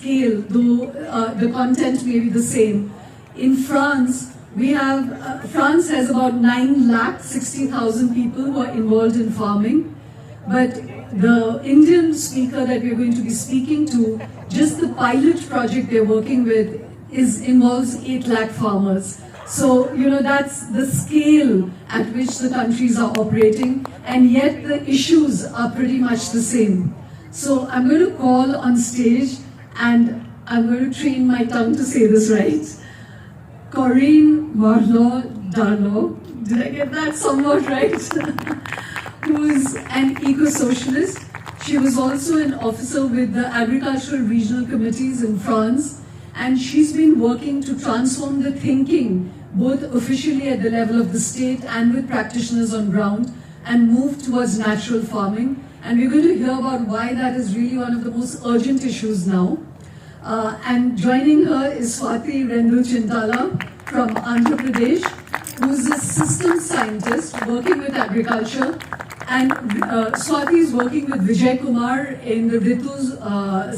scale, though the content may be the same. In France, France has about 9,60,000 people who are involved in farming, but the Indian speaker that we're going to be speaking to, just the pilot project they're working with involves 8 lakh farmers. So, that's the scale at which the countries are operating, and yet the issues are pretty much the same. So I'm going to call on stage, and I'm going to train my tongue to say this right, Corinne Marlaud-Darlot, did I get that somewhat right? Who's an eco-socialist. She was also an officer with the Agricultural Regional Committees in France, and she's been working to transform the thinking, both officially at the level of the state and with practitioners on ground, and move towards natural farming. And we're going to hear about why that is really one of the most urgent issues now. And joining her is Swati Rendu Chintala from Andhra Pradesh, who's a systems scientist working with agriculture. And Swati is working with Vijay Kumar in the Ritu's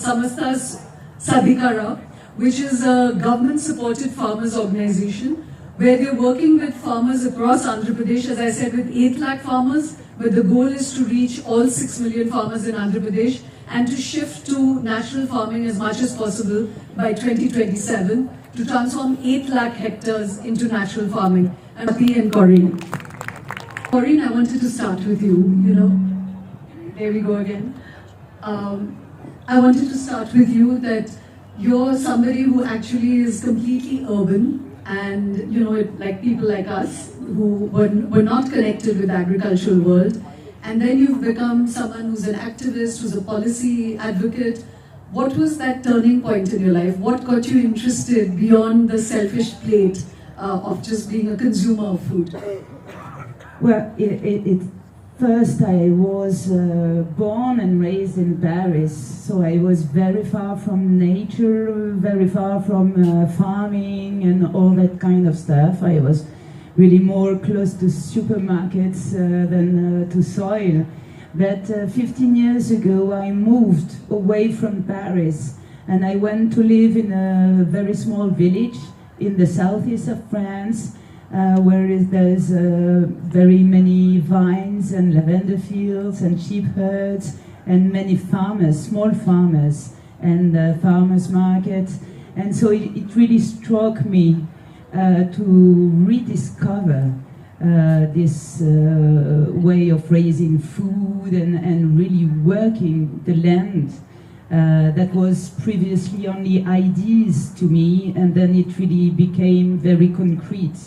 Samastas Sadhikara, which is a government-supported farmers organization, where they're working with farmers across Andhra Pradesh, as I said, with 8 lakh farmers, but the goal is to reach all 6 million farmers in Andhra Pradesh and to shift to natural farming as much as possible by 2027 to transform 8 lakh hectares into natural farming. And Corinne. Corinne, I wanted to start with you, There we go again. I wanted to start with you that you're somebody who actually is completely urban, and like people like us who were not connected with the agricultural world, and then you've become someone who's an activist, who's a policy advocate. What was that turning point in your life? What got you interested beyond the selfish plate of just being a consumer of food? Well, first I was born and raised in Paris, so I was very far from nature, very far from farming and all that kind of stuff. I was really more close to supermarkets than to soil. But 15 years ago I moved away from Paris and I went to live in a very small village in the southeast of France, where there's very many vines and lavender fields and sheep herds and many farmers, small farmers, and farmers markets. And so it really struck me to rediscover this way of raising food and really working the land that was previously only ideas to me, and then it really became very concrete.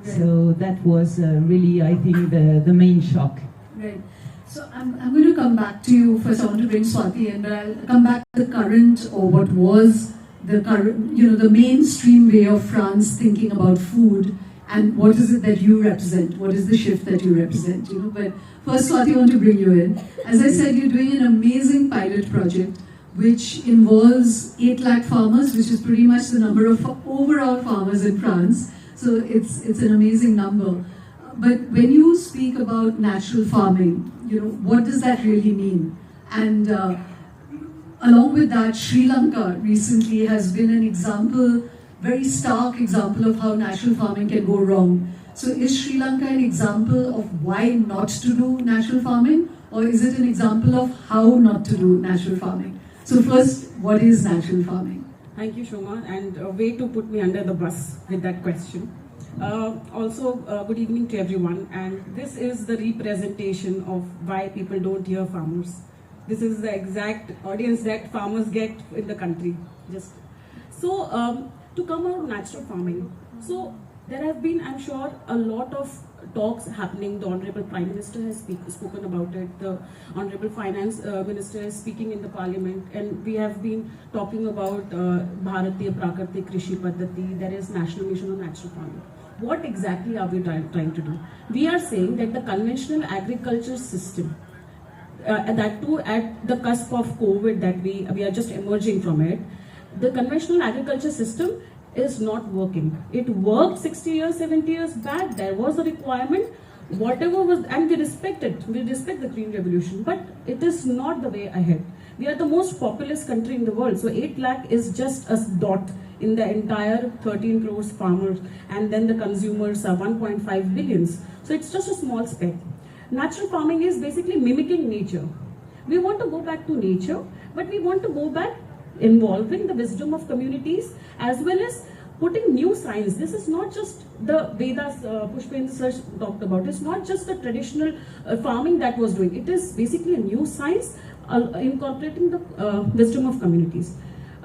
Right. So that was really, I think, the main shock. Right. So I'm going to come back to you. First I want to bring Swati in, but I'll come back to the current, or what was the current, the mainstream way of France thinking about food, and what is it that you represent? What is the shift that you represent? But first, Swati, I want to bring you in. As I said, you're doing an amazing pilot project which involves 8 lakh farmers, which is pretty much the number of overall farmers in France. So it's an amazing number. But when you speak about natural farming, what does that really mean? And along with that, Sri Lanka recently has been an example, very stark example of how natural farming can go wrong. So is Sri Lanka an example of why not to do natural farming, or is it an example of how not to do natural farming? So first, what is natural farming? Thank you, Shoma, and a way to put me under the bus with that question. Also, good evening to everyone, and this is the representation of why people don't hear farmers. This is the exact audience that farmers get in the country. To come out of natural farming, so there have been, I'm sure, a lot of talks happening. The Honorable Prime Minister has spoken about it. The Honorable Finance Minister is speaking in the Parliament, and we have been talking about Bharatiya Prakriti Krishi Paddhati. There is National Mission on Natural Farming. What exactly are we trying to do? We are saying that the conventional agriculture system, that too at the cusp of COVID, that we are just emerging from it, the conventional agriculture system is not working. It worked 60 years, 70 years back. There was a requirement, whatever was, and we respect it. We respect the Green Revolution, but it is not the way ahead. We are the most populous country in the world. So 8 lakh is just a dot in the entire 13 crores farmers, and then the consumers are 1.5 billions. So it's just a small speck. Natural farming is basically mimicking nature. We want to go back to nature, but we want to go back involving the wisdom of communities as well as putting new science. This is not just the Vedas Pushpendra sir talked about. It's not just the traditional farming that was doing. It is basically a new science incorporating the wisdom of communities.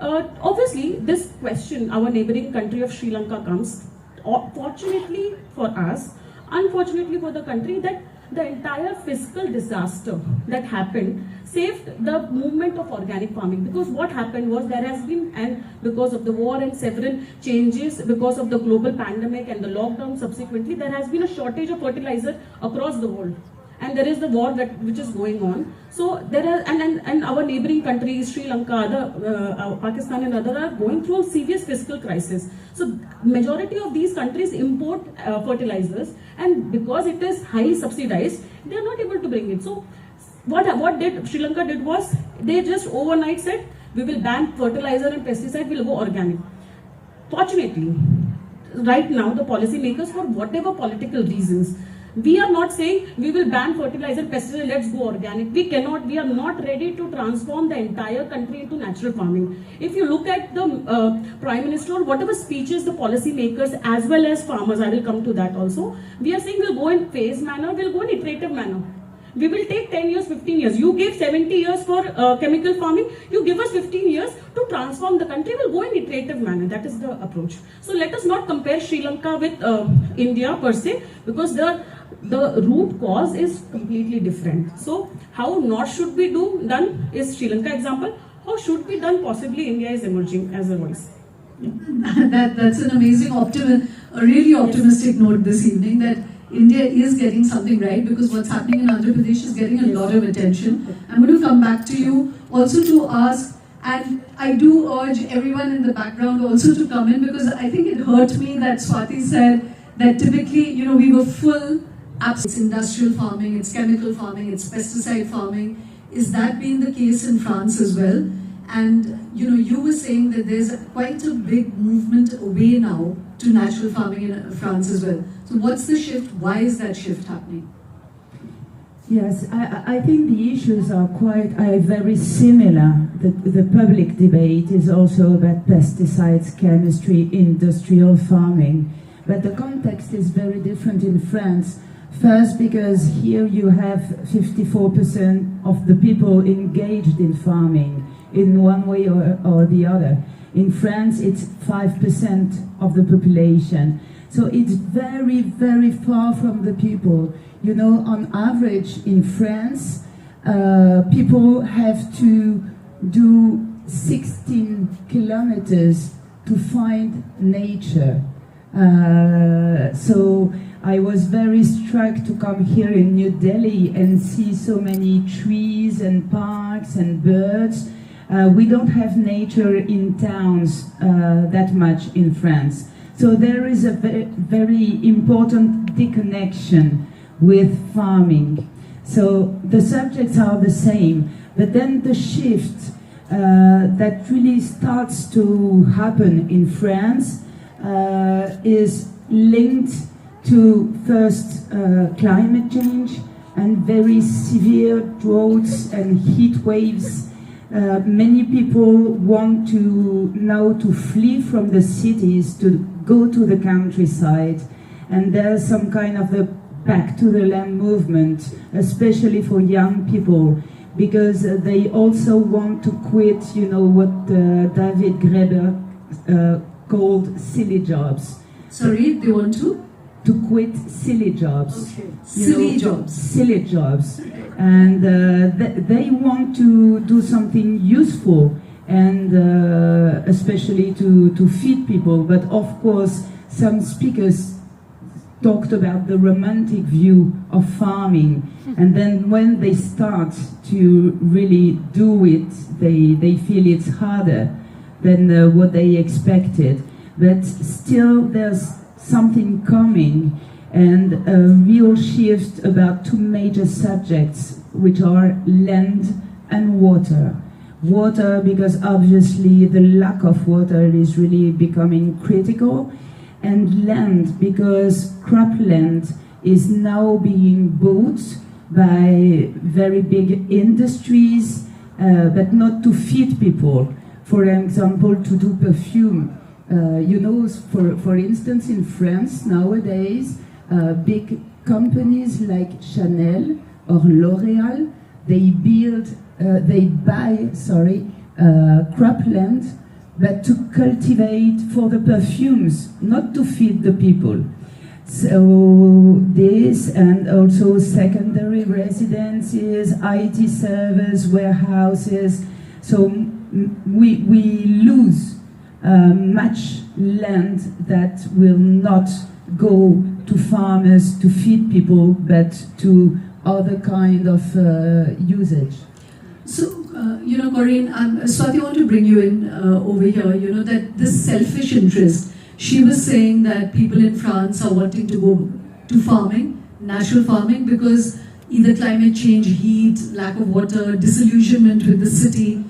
Obviously, this question, our neighboring country of Sri Lanka comes, fortunately for us, unfortunately for the country, that the entire fiscal disaster that happened saved the movement of organic farming. Because what happened was there has been, and because of the war and several changes, because of the global pandemic and the lockdown subsequently, there has been a shortage of fertilizer across the world. And there is the war which is going on. So there are, and our neighboring countries, Sri Lanka, Pakistan and other are going through a serious fiscal crisis. So majority of these countries import fertilizers, and because it is highly subsidized, they are not able to bring it. So what did Sri Lanka did was, they just overnight said, we will ban fertilizer and pesticide, we'll go organic. Fortunately, right now the policy makers, for whatever political reasons, we are not saying we will ban fertilizer, pesticide, let's go organic. We cannot, we are not ready to transform the entire country into natural farming. If you look at the Prime Minister or whatever speeches the policy makers as well as farmers, I will come to that also, we are saying we'll go in phase manner, we'll go in iterative manner. We will take 10 years, 15 years. You gave 70 years for chemical farming. You give us 15 years to transform the country. We'll go in iterative manner. That is the approach. So let us not compare Sri Lanka with India per se, because the root cause is completely different. So how not should be done is Sri Lanka example. How should be done, possibly India is emerging as a voice. That's an amazing a really optimistic note this evening, that India is getting something right, because what's happening in Andhra Pradesh is getting a lot of attention. I'm going to come back to you also to ask, and I do urge everyone in the background also to come in, because I think it hurt me that Swati said that typically, we were full, it's industrial farming, it's chemical farming, it's pesticide farming. Is that being the case in France as well? And you were saying that there's quite a big movement away now to natural farming in France as well. So what's the shift? Why is that shift happening? Yes, I think the issues are very similar. The public debate is also about pesticides, chemistry, industrial farming. But the context is very different in France. First, because here you have 54% of the people engaged in farming in one way or the other. In France, it's 5% of the population. So it's very, very far from the people. On average in France, people have to do 16 kilometers to find nature. So I was very struck to come here in New Delhi and see so many trees and parks and birds. We don't have nature in towns that much in France. So there is a very important disconnection with farming. So the subjects are the same, but then the shift that really starts to happen in France is linked to first climate change and very severe droughts and heat waves. Many people want now to flee from the cities to go to the countryside, and there's some kind of a back to the land movement, especially for young people, because they also want to quit, what David Graeber called silly jobs. Sorry, they want to? To quit silly jobs. Okay. Silly jobs. Silly jobs. And they want to do something useful, and especially to feed people. But of course, some speakers talked about the romantic view of farming, and then when they start to really do it, they feel it's harder than what they expected. But still, there's something coming, and a real shift about two major subjects, which are land and water. water, because obviously the lack of water is really becoming critical, and land, because cropland is now being bought by very big industries, but not to feed people. For example, to do perfume. For instance, in France nowadays, big companies like Chanel or L'Oréal, they buy cropland, but to cultivate for the perfumes, not to feed the people. So this, and also secondary residences, IT servers, warehouses. So we lose much land that will not go to farmers to feed people, but to other kind of usage. So, Corinne, Swati, I want to bring you in over here, that this selfish interest, she was saying that people in France are wanting to go to farming, natural farming, because either climate change, heat, lack of water, disillusionment with the city.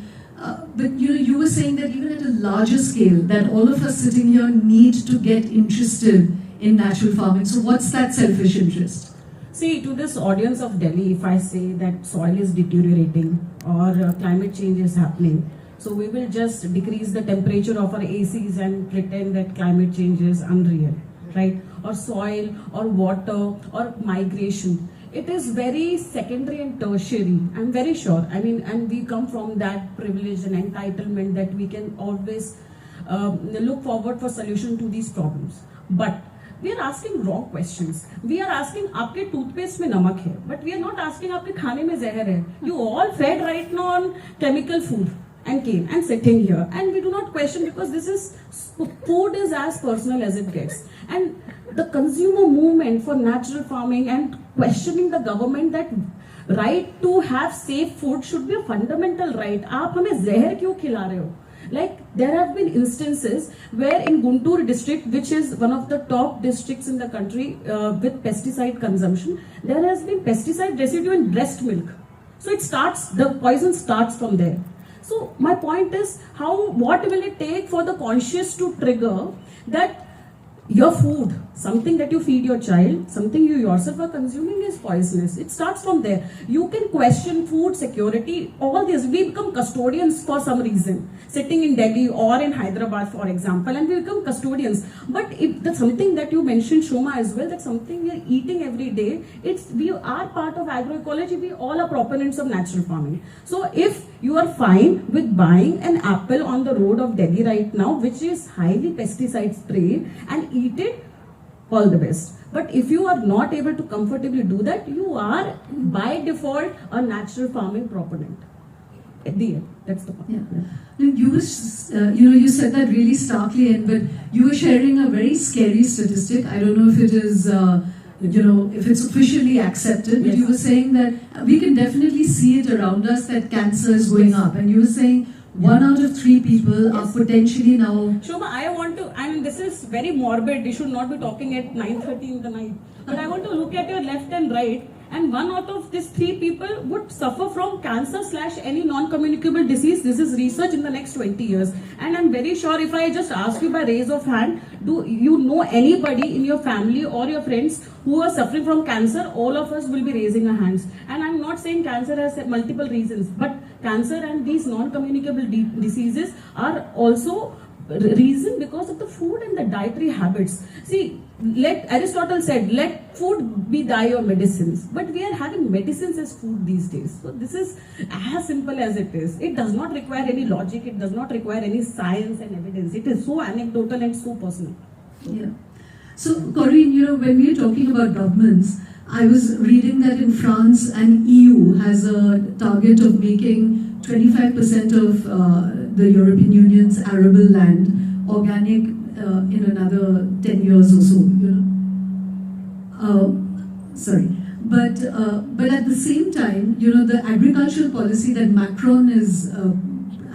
But you were saying that even at a larger scale, that all of us sitting here need to get interested in natural farming. So what's that selfish interest? See, to this audience of Delhi, if I say that soil is deteriorating or climate change is happening, so we will just decrease the temperature of our ACs and pretend that climate change is unreal, right? Or soil, or water, or migration. It is very secondary and tertiary, I'm very sure. I mean, and we come from that privilege and entitlement that we can always look forward for solution to these problems. But we are asking wrong questions. We are asking, आपके toothpaste में नमक है, but we are not asking आपके खाने में जहर है. You all fed right now on chemical food and came and sitting here, and we do not question, because this is food is as personal as it gets. And the consumer movement for natural farming and questioning the government that right to have safe food should be a fundamental right. आप हमें जहर क्यों खिला रहे हो? Like, there have been instances where in Guntur district, which is one of the top districts in the country with pesticide consumption, there has been pesticide residue in breast milk. So the poison starts from there. So my point is, what will it take for the conscious to trigger that your food, something that you feed your child, something you yourself are consuming is poisonous. It starts from there. You can question food security, all this. We become custodians for some reason. Sitting in Delhi or in Hyderabad, for example, and we become custodians. But if that's something that you mentioned, Shoma, as well, that's something we are eating every day. We are part of agroecology. We all are proponents of natural farming. So if you are fine with buying an apple on the road of Delhi right now, which is highly pesticide sprayed, and eat it, all the best. But if you are not able to comfortably do that, you are by default a natural farming proponent. At the end, that's the point. Yeah. You said that really starkly, but you were sharing a very scary statistic. I don't know if it is, if it's officially accepted, but Yes. you were saying that we can definitely see it around us that cancer is going up, and you were saying 1 out of 3 people are potentially now. Shoma, this is very morbid. You should not be talking at 9:30 in the night. But I want to look at your left and right, and 1 out of these 3 people would suffer from cancer / any non-communicable disease. This is research in the next 20 years. And I'm very sure if I just ask you by raise of hand, do you know anybody in your family or your friends who are suffering from cancer? All of us will be raising our hands. And I'm not saying cancer has multiple reasons, but cancer and these non-communicable diseases are also reason because of the food and the dietary habits. See, Aristotle said, let food be thy your medicines. But we are having medicines as food these days. So this is as simple as it is. It does not require any logic. It does not require any science and evidence. It is so anecdotal and so personal. Yeah. So, Corinne, when we are talking about governments, I was reading that in France and EU has a target of making 25% of the European Union's arable land organic in another 10 years or so. But at the same time, the agricultural policy that Macron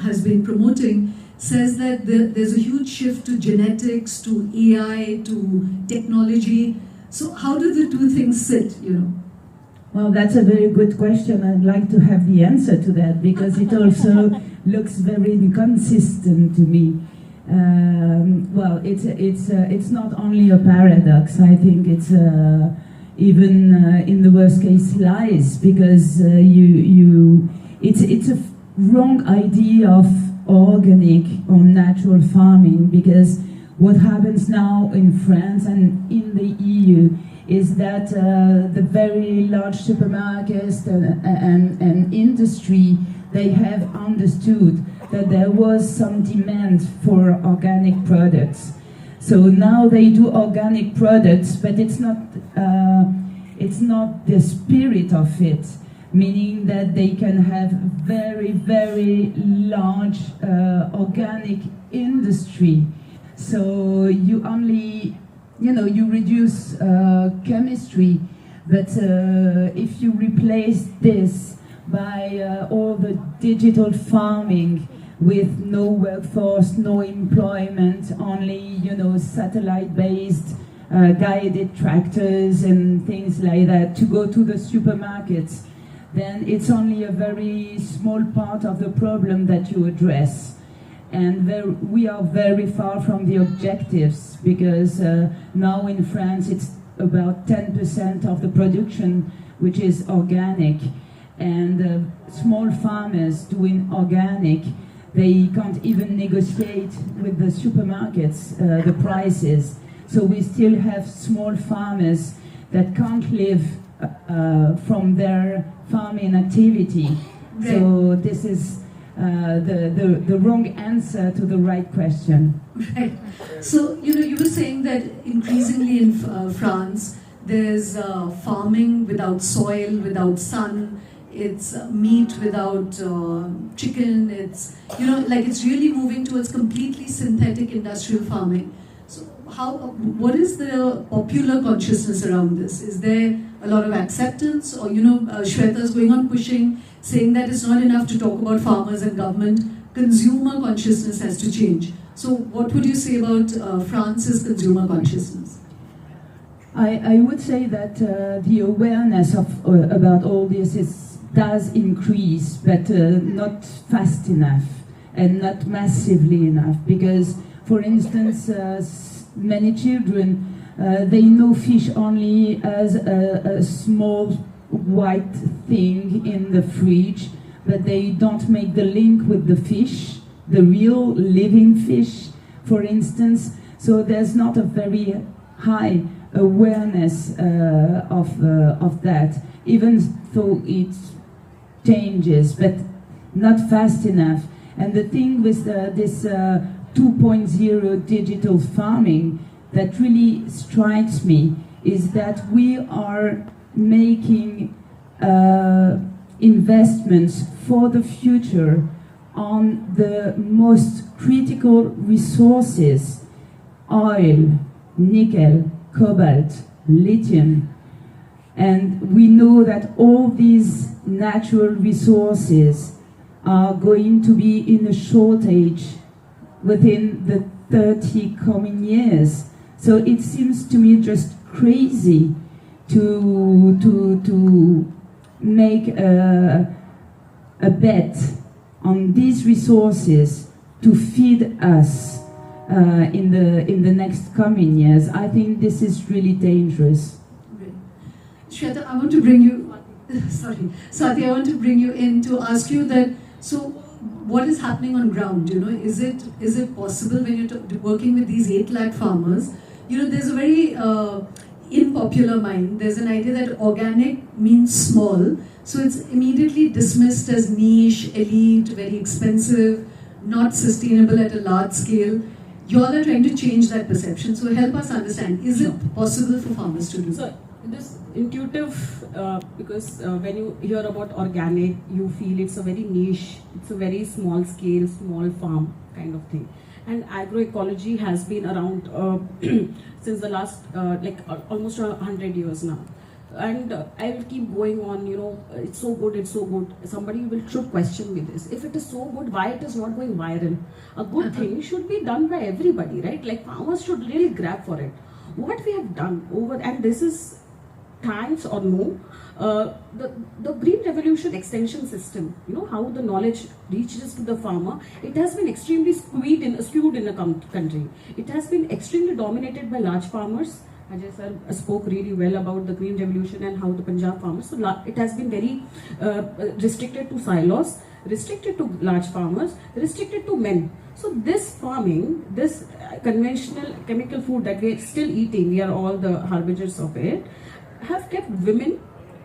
has been promoting says that there's a huge shift to genetics, to AI, to technology. So how do the two things sit? Well, that's a very good question. I'd like to have the answer to that because it also looks very inconsistent to me. Well, it's not only a paradox. I think it's even in the worst case lies because it's a wrong idea of organic or natural farming because what happens now in France and in the EU is that the very large supermarkets and industry, they have understood that there was some demand for organic products. So now they do organic products, but it's not the spirit of it, meaning that they can have very, very large organic industry. So you only you reduce chemistry, but if you replace this by all the digital farming with no workforce, no employment, only satellite-based guided tractors and things like that to go to the supermarkets, then it's only a very small part of the problem that you address. And we are very far from the objectives because now in France it's about 10% of the production which is organic, and small farmers doing organic, they can't even negotiate with the supermarkets the prices. So we still have small farmers that can't live from their farming activity. Right. So this is the wrong answer to the right question. Right. So, you were saying that increasingly in France, there's farming without soil, without sun, it's meat without chicken, it's, it's really moving towards completely synthetic industrial farming. So, what is the popular consciousness around this? Is there a lot of acceptance, or, Shweta's going on pushing, saying that it's not enough to talk about farmers and government, consumer consciousness has to change. So what would you say about France's consumer consciousness? I would say that the awareness about all this does increase, but not fast enough and not massively enough. Because, for instance, many children, they know fish only as a small white thing in the fridge, but they don't make the link with the fish, the real living fish, for instance. So there's not a very high awareness of that, even though it changes, but not fast enough. And the thing with this 2.0 digital farming that really strikes me is that we are making investments for the future on the most critical resources: oil, nickel, cobalt, lithium. And we know that all these natural resources are going to be in a shortage within the 30 coming years. So it seems to me just crazy to make a bet on these resources to feed us in the next coming years. I think this is really dangerous. Shweta, I want to bring you, sorry, Swati, I want to bring you in to ask you that, so what is happening on ground, is it possible when you're working with these 8 lakh farmers, there's a very in popular mind, there's an idea that organic means small, so it's immediately dismissed as niche, elite, very expensive, not sustainable at a large scale. You all are trying to change that perception, so help us understand, is it possible for farmers to do that? So, this intuitive, because when you hear about organic, you feel it's a very niche, it's a very small scale, small farm kind of thing. And agroecology has been around since the last, almost 100 years now. And I will keep going on, it's so good, it's so good. Somebody should question me this. If it is so good, why it is not going viral? A good thing should be done by everybody, right? Like farmers should really grab for it. What we have done and this is thanks or no, the Green Revolution extension system, you know, how the knowledge reaches to the farmer, it has been extremely skewed in the country. It has been extremely dominated by large farmers. Ajay sir spoke really well about the Green Revolution and how the Punjab farmers, so it has been very restricted to silos, restricted to large farmers, restricted to men. So this farming, this conventional chemical food that we are still eating, we are all the harbingers of it, have kept women,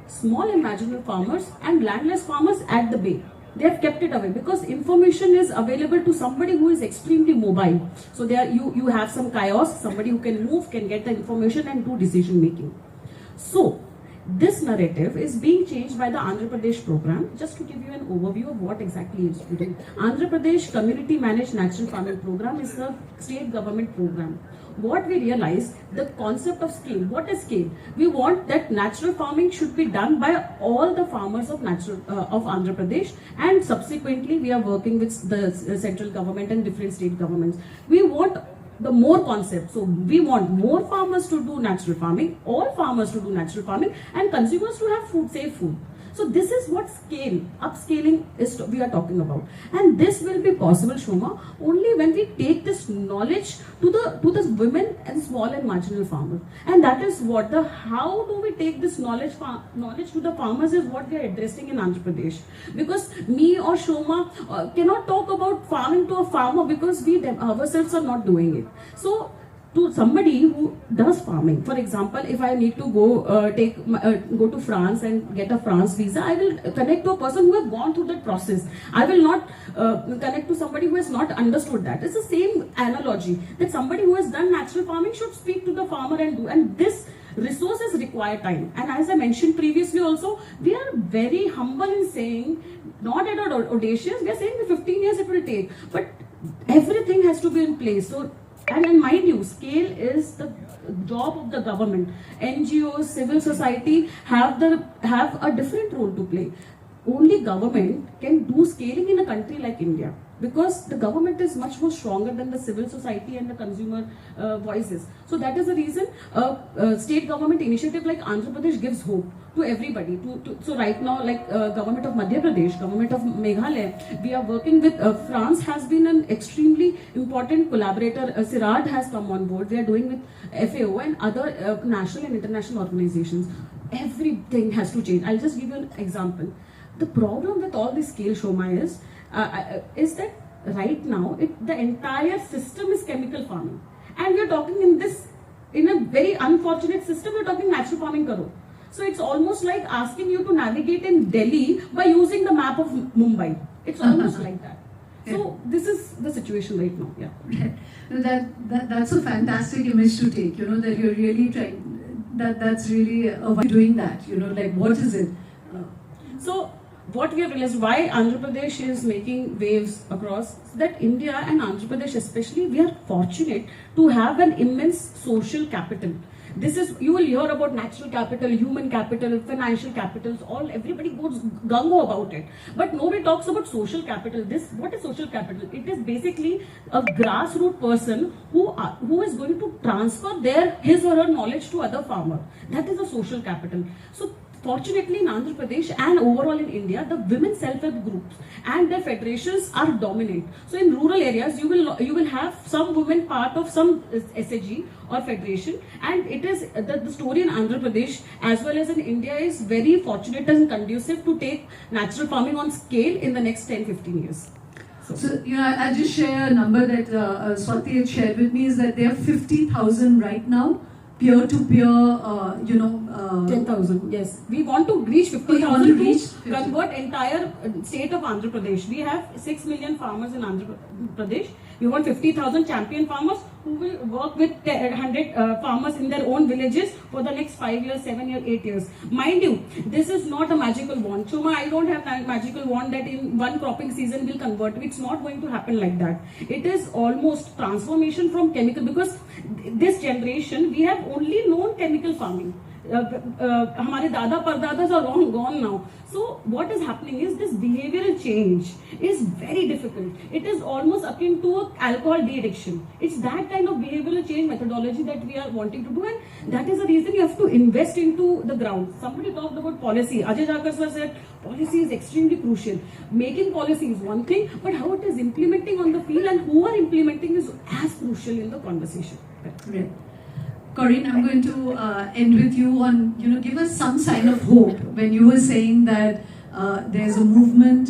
small and marginal farmers and landless farmers at the bay. They have kept it away because information is available to somebody who is extremely mobile. So there you have some kiosk, somebody who can move, can get the information and do decision making. So this narrative is being changed by the Andhra Pradesh program. Just to give you an overview of what exactly it is doing. Andhra Pradesh Community Managed Natural Farming Program is a state government program. What we realize, the concept of scale. What is scale? We want that natural farming should be done by all the farmers of Andhra Pradesh, and subsequently we are working with the central government and different state governments. We want the more concept. So we want more farmers to do natural farming, all farmers to do natural farming, and consumers to have food, safe food. So this is what scale, upscaling is we are talking about. And this will be possible, Shoma, only when we take this knowledge to the women and small and marginal farmers. And that is what how do we take this knowledge to the farmers is what we are addressing in Andhra Pradesh. Because me or Shoma cannot talk about farming to a farmer because we ourselves are not doing it. So to somebody who does farming, for example, if I need to go to France and get a France visa, I will connect to a person who has gone through that process. I will not connect to somebody who has not understood that. It's the same analogy that somebody who has done natural farming should speak to the farmer and do. And this resources require time. And as I mentioned previously also, we are very humble in saying, not at all audacious, we are saying that 15 years it will take. But everything has to be in place. So, and mind you, scale is the job of the government. NGOs, civil society have a different role to play. Only government can do scaling in a country like India, because the government is much more stronger than the civil society and the consumer voices. So that is the reason state government initiative like Andhra Pradesh gives hope to everybody. So right now, like government of Madhya Pradesh, government of Meghalaya, we are working with France has been an extremely important collaborator. CIRAD has come on board. We are doing with FAO and other national and international organizations. Everything has to change. I'll just give you an example. The problem with all this scale, Shoma, is that right now the entire system is chemical farming, and we are talking in a very unfortunate system. We are talking natural farming karo. So it's almost like asking you to navigate in Delhi by using the map of Mumbai. It's almost like that. So this is the situation right now. Yeah. That's a fantastic image to take. You know that you're really trying. That's really why you're doing that. You know, like what is it? So what we have realized, why Andhra Pradesh is making waves across, that India and Andhra Pradesh especially, we are fortunate to have an immense social capital. This is, you will hear about natural capital, human capital, financial capitals, everybody goes gung-ho about it. But nobody talks about social capital. What is social capital? It is basically a grassroots person who is going to transfer his or her knowledge to other farmer. That is a social capital. So fortunately in Andhra Pradesh and overall in India, the women self-help groups and their federations are dominant. So in rural areas, you will have some women part of some SAG or federation, and it is the story in Andhra Pradesh as well as in India is very fortunate and conducive to take natural farming on scale in the next 10-15 years. So, you know, I'll just share a number that Swati had shared with me, is that there are 50,000 right now, peer-to-peer, 10,000, yes. We want to reach 50,000 to convert entire state of Andhra Pradesh. We have 6 million farmers in Andhra Pradesh. We want 50,000 champion farmers who will work with 100 farmers in their own villages for the next 5 years, 7 years, 8 years. Mind you, this is not a magical wand. Shoma, I don't have a magical wand that in one cropping season will convert. It's not going to happen like that. It is almost transformation from chemical, because this generation, we have only known chemical farming. हमारे दादा परदाdas are long gone now. So what is happening is this behavioral change is very difficult. It is almost akin to a alcohol de-addiction. It's that kind of behavioral change methodology that we are wanting to do, and that is the reason you have to invest into the ground. Somebody talked about policy. Ajay Jakar sir said policy is extremely crucial. Making policy is one thing, but how it is implementing on the field and who are implementing is as crucial in the conversation. Great. Corinne, I'm going to end with you on, give us some sign of hope when you were saying that there's a movement